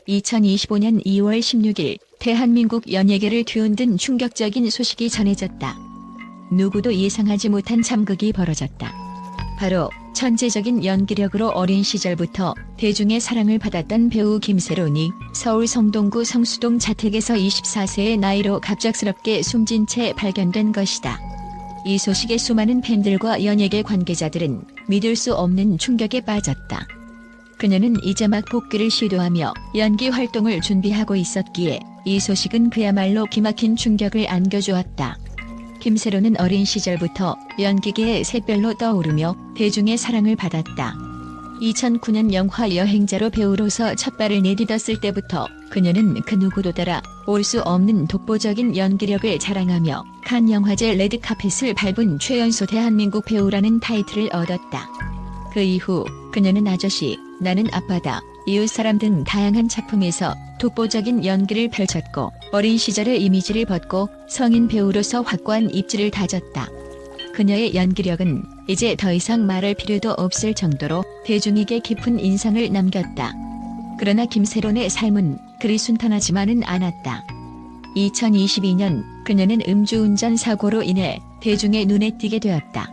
2025년 2월 16일 대한민국 연예계를 뒤흔든 충격적인 소식이 전해졌다. 누구도 예상하지 못한 참극이 벌어졌다. 바로 천재적인 연기력으로 어린 시절부터 대중의 사랑을 받았던 배우 김세론이 서울 성동구 성수동 자택에서 24세의 나이로 갑작스럽게 숨진 채 발견된 것이다. 이 소식에 수많은 팬들과 연예계 관계자들은 믿을 수 없는 충격에 빠졌다. 그녀는 이제 막 복귀를 시도하며 연기 활동을 준비하고 있었기에 이 소식은 그야말로 기막힌 충격을 안겨주었다. 김세론은 어린 시절부터 연기계의 샛별로 떠오르며 대중의 사랑을 받았다. 2009년 영화 여행자로 배우로서 첫 발을 내딛었을 때부터 그녀는 그 누구도 따라 올 수 없는 독보적인 연기력을 자랑하며 칸 영화제 레드카펫을 밟은 최연소 대한민국 배우라는 타이틀을 얻었다. 그 이후 그녀는 아저씨, 나는 아빠다, 이웃사람 등 다양한 작품에서 독보적인 연기를 펼쳤고 어린 시절의 이미지를 벗고 성인 배우로서 확고한 입지를 다졌다. 그녀의 연기력은 이제 더 이상 말할 필요도 없을 정도로 대중에게 깊은 인상을 남겼다. 그러나 김세론의 삶은 그리 순탄하지만은 않았다. 2022년 그녀는 음주운전 사고로 인해 대중의 눈에 띄게 되었다.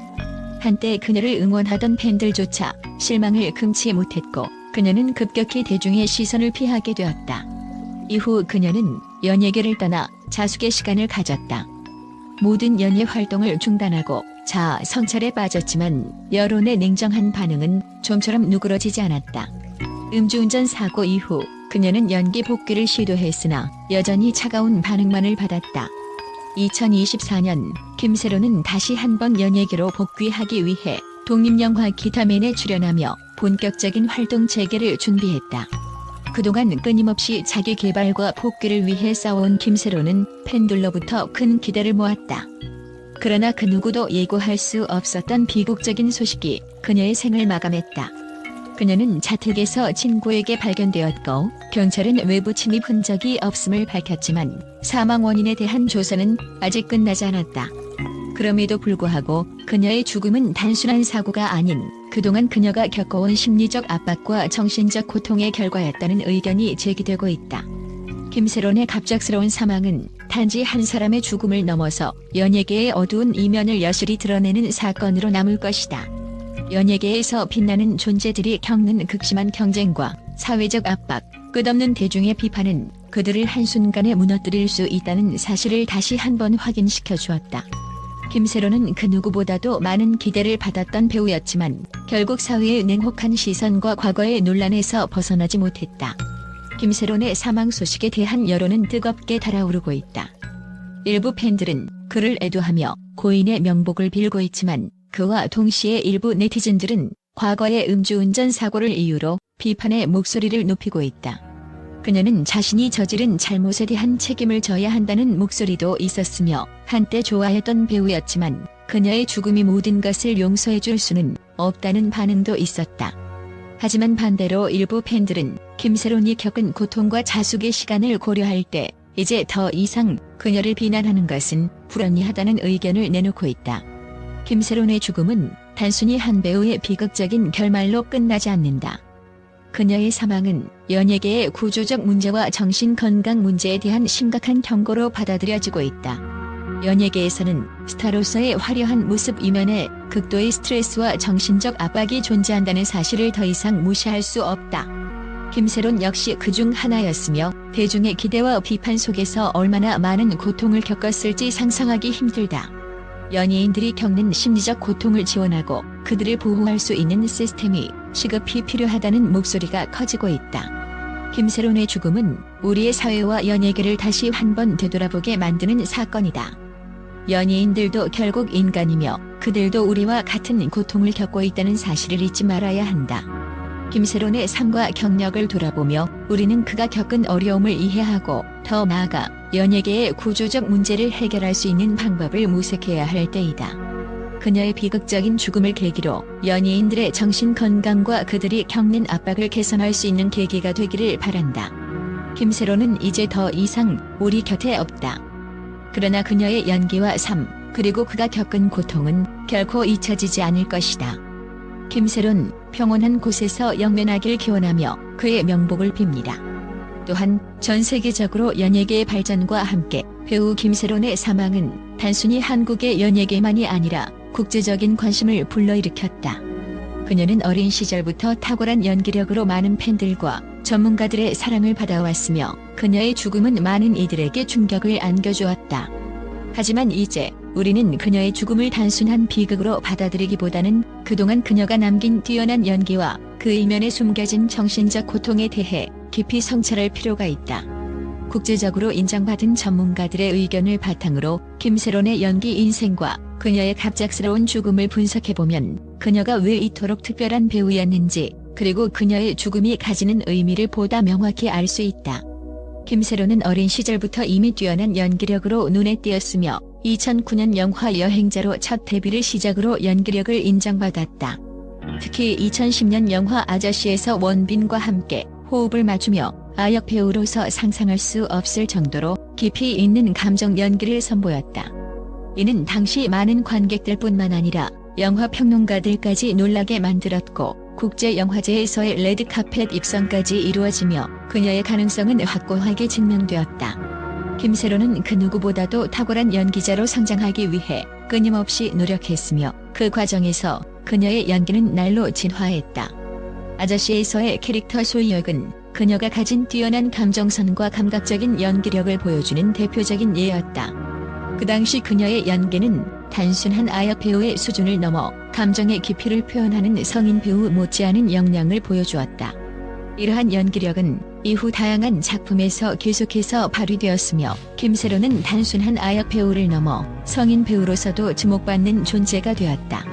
한때 그녀를 응원하던 팬들조차 실망을 금치 못했고 그녀는 급격히 대중의 시선을 피하게 되었다. 이후 그녀는 연예계를 떠나 자숙의 시간을 가졌다. 모든 연예 활동을 중단하고 자아 성찰에 빠졌지만 여론의 냉정한 반응은 좀처럼 누그러지지 않았다. 음주운전 사고 이후 그녀는 연기 복귀를 시도했으나 여전히 차가운 반응만을 받았다. 2024년 김세론은 다시 한번 연예계로 복귀하기 위해 독립영화 기타맨에 출연하며 본격적인 활동 재개를 준비했다. 그동안 끊임없이 자기 개발과 복귀를 위해 싸워온 김세론은 팬들로부터 큰 기대를 모았다. 그러나 그 누구도 예고할 수 없었던 비극적인 소식이 그녀의 생을 마감했다. 그녀는 자택에서 친구에게 발견되었고 경찰은 외부 침입 흔적이 없음을 밝혔지만 사망 원인에 대한 조사는 아직 끝나지 않았다. 그럼에도 불구하고 그녀의 죽음은 단순한 사고가 아닌 그동안 그녀가 겪어온 심리적 압박과 정신적 고통의 결과였다는 의견이 제기되고 있다. 김세론의 갑작스러운 사망은 단지 한 사람의 죽음을 넘어서 연예계의 어두운 이면을 여실히 드러내는 사건으로 남을 것이다. 연예계에서 빛나는 존재들이 겪는 극심한 경쟁과 사회적 압박, 끝없는 대중의 비판은 그들을 한순간에 무너뜨릴 수 있다는 사실을 다시 한번 확인시켜 주었다. 김세론은 그 누구보다도 많은 기대를 받았던 배우였지만 결국 사회의 냉혹한 시선과 과거의 논란에서 벗어나지 못했다. 김세론의 사망 소식에 대한 여론은 뜨겁게 달아오르고 있다. 일부 팬들은 그를 애도하며 고인의 명복을 빌고 있지만 그와 동시에 일부 네티즌들은 과거의 음주운전 사고를 이유로 비판의 목소리를 높이고 있다. 그녀는 자신이 저지른 잘못에 대한 책임을 져야 한다는 목소리도 있었으며 한때 좋아했던 배우였지만 그녀의 죽음이 모든 것을 용서해줄 수는 없다는 반응도 있었다. 하지만 반대로 일부 팬들은 김세론이 겪은 고통과 자숙의 시간을 고려할 때 이제 더 이상 그녀를 비난하는 것은 불합리하다는 의견을 내놓고 있다. 김세론의 죽음은 단순히 한 배우의 비극적인 결말로 끝나지 않는다. 그녀의 사망은 연예계의 구조적 문제와 정신건강 문제에 대한 심각한 경고로 받아들여지고 있다. 연예계에서는 스타로서의 화려한 모습 이면에 극도의 스트레스와 정신적 압박이 존재한다는 사실을 더 이상 무시할 수 없다. 김세론 역시 그중 하나였으며 대중의 기대와 비판 속에서 얼마나 많은 고통을 겪었을지 상상하기 힘들다. 연예인들이 겪는 심리적 고통을 지원하고 그들을 보호할 수 있는 시스템이 시급히 필요하다는 목소리가 커지고 있다. 김세론의 죽음은 우리의 사회와 연예계를 다시 한번 되돌아보게 만드는 사건이다. 연예인들도 결국 인간이며 그들도 우리와 같은 고통을 겪고 있다는 사실을 잊지 말아야 한다. 김세론의 삶과 경력을 돌아보며 우리는 그가 겪은 어려움을 이해하고 더 나아가 연예계의 구조적 문제를 해결할 수 있는 방법을 모색해야 할 때이다. 그녀의 비극적인 죽음을 계기로 연예인들의 정신건강과 그들이 겪는 압박을 개선할 수 있는 계기가 되기를 바란다. 김세론은 이제 더 이상 우리 곁에 없다. 그러나 그녀의 연기와 삶, 그리고 그가 겪은 고통은 결코 잊혀지지 않을 것이다. 김세론, 평온한 곳에서 영면하길 기원하며 그의 명복을 빕니다. 또한 전 세계적으로 연예계의 발전과 함께 배우 김세론의 사망은 단순히 한국의 연예계만이 아니라 국제적인 관심을 불러일으켰다. 그녀는 어린 시절부터 탁월한 연기력으로 많은 팬들과 전문가들의 사랑을 받아왔으며 그녀의 죽음은 많은 이들에게 충격을 안겨주었다. 하지만 이제 우리는 그녀의 죽음을 단순한 비극으로 받아들이기보다는 그동안 그녀가 남긴 뛰어난 연기와 그 이면에 숨겨진 정신적 고통에 대해 깊이 성찰할 필요가 있다. 국제적으로 인정받은 전문가들의 의견을 바탕으로 김세론의 연기 인생과 그녀의 갑작스러운 죽음을 분석해보면 그녀가 왜 이토록 특별한 배우였는지, 그리고 그녀의 죽음이 가지는 의미를 보다 명확히 알 수 있다. 김세론은 어린 시절부터 이미 뛰어난 연기력으로 눈에 띄었으며 2009년 영화 여행자로 첫 데뷔를 시작으로 연기력을 인정받았다. 특히 2010년 영화 아저씨에서 원빈과 함께 호흡을 맞추며 아역 배우로서 상상할 수 없을 정도로 깊이 있는 감정 연기를 선보였다. 이는 당시 많은 관객들뿐만 아니라 영화 평론가들까지 놀라게 만들었고 국제영화제에서의 레드카펫 입성까지 이루어지며 그녀의 가능성은 확고하게 증명되었다. 김세론은 그 누구보다도 탁월한 연기자로 성장하기 위해 끊임없이 노력했으며 그 과정에서 그녀의 연기는 날로 진화했다. 아저씨에서의 캐릭터 소희역은 그녀가 가진 뛰어난 감정선과 감각적인 연기력을 보여주는 대표적인 예였다. 그 당시 그녀의 연기는 단순한 아역 배우의 수준을 넘어 감정의 깊이를 표현하는 성인 배우 못지않은 역량을 보여주었다. 이러한 연기력은 이후 다양한 작품에서 계속해서 발휘되었으며 김세론은 단순한 아역 배우를 넘어 성인 배우로서도 주목받는 존재가 되었다.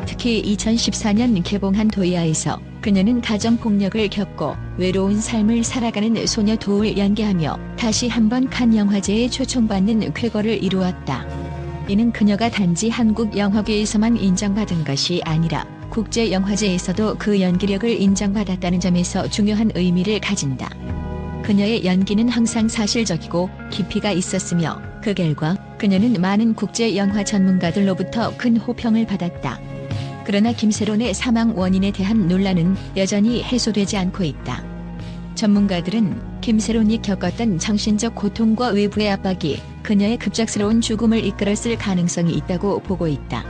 특히 2014년 개봉한 도이아에서 그녀는 가정폭력을 겪고 외로운 삶을 살아가는 소녀 도을 연기하며 다시 한번 칸 영화제에 초청받는 쾌거를 이루었다. 이는 그녀가 단지 한국 영화계에서만 인정받은 것이 아니라 국제영화제에서도 그 연기력을 인정받았다는 점에서 중요한 의미를 가진다. 그녀의 연기는 항상 사실적이고 깊이가 있었으며 그 결과 그녀는 많은 국제영화 전문가들로부터 큰 호평을 받았다. 그러나 김세론의 사망 원인에 대한 논란은 여전히 해소되지 않고 있다. 전문가들은 김세론이 겪었던 정신적 고통과 외부의 압박이 그녀의 급작스러운 죽음을 이끌었을 가능성이 있다고 보고 있다.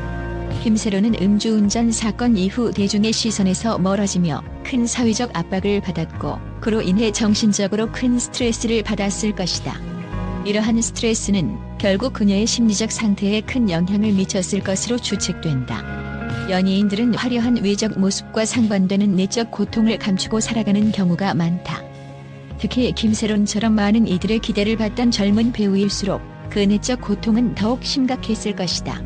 김세론은 음주운전 사건 이후 대중의 시선에서 멀어지며 큰 사회적 압박을 받았고 그로 인해 정신적으로 큰 스트레스를 받았을 것이다. 이러한 스트레스는 결국 그녀의 심리적 상태에 큰 영향을 미쳤을 것으로 추측된다. 연예인들은 화려한 외적 모습과 상반되는 내적 고통을 감추고 살아가는 경우가 많다. 특히 김세론처럼 많은 이들의 기대를 받던 젊은 배우일수록 그 내적 고통은 더욱 심각했을 것이다.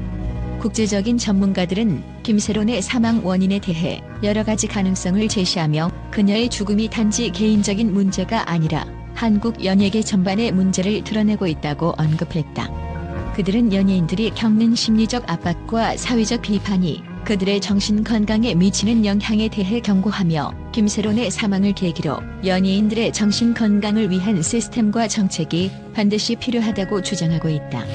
국제적인 전문가들은 김세론의 사망 원인에 대해 여러 가지 가능성을 제시하며 그녀의 죽음이 단지 개인적인 문제가 아니라 한국 연예계 전반의 문제를 드러내고 있다고 언급했다. 그들은 연예인들이 겪는 심리적 압박과 사회적 비판이 그들의 정신 건강에 미치는 영향에 대해 경고하며 김세론의 사망을 계기로 연예인들의 정신 건강을 위한 시스템과 정책이 반드시 필요하다고 주장하고 있다.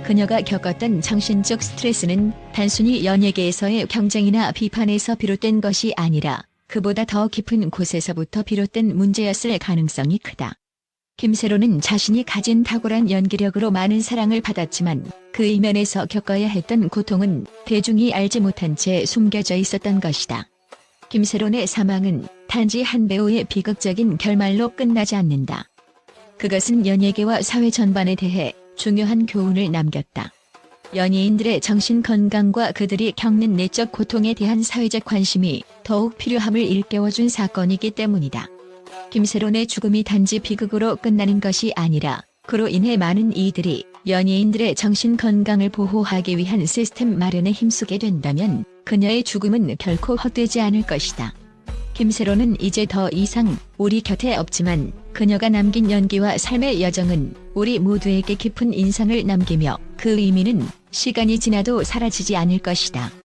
그녀가 겪었던 정신적 스트레스는 단순히 연예계에서의 경쟁이나 비판에서 비롯된 것이 아니라 그보다 더 깊은 곳에서부터 비롯된 문제였을 가능성이 크다. 김세론은 자신이 가진 탁월한 연기력으로 많은 사랑을 받았지만 그 이면에서 겪어야 했던 고통은 대중이 알지 못한 채 숨겨져 있었던 것이다. 김세론의 사망은 단지 한 배우의 비극적인 결말로 끝나지 않는다. 그것은 연예계와 사회 전반에 대해 중요한 교훈을 남겼다. 연예인들의 정신 건강과 그들이 겪는 내적 고통에 대한 사회적 관심이 더욱 필요함을 일깨워준 사건이기 때문이다. 김세론의 죽음이 단지 비극으로 끝나는 것이 아니라 그로 인해 많은 이들이 연예인들의 정신 건강을 보호하기 위한 시스템 마련에 힘쓰게 된다면 그녀의 죽음은 결코 헛되지 않을 것이다. 김세론은 이제 더 이상 우리 곁에 없지만 그녀가 남긴 연기와 삶의 여정은 우리 모두에게 깊은 인상을 남기며 그 의미는 시간이 지나도 사라지지 않을 것이다.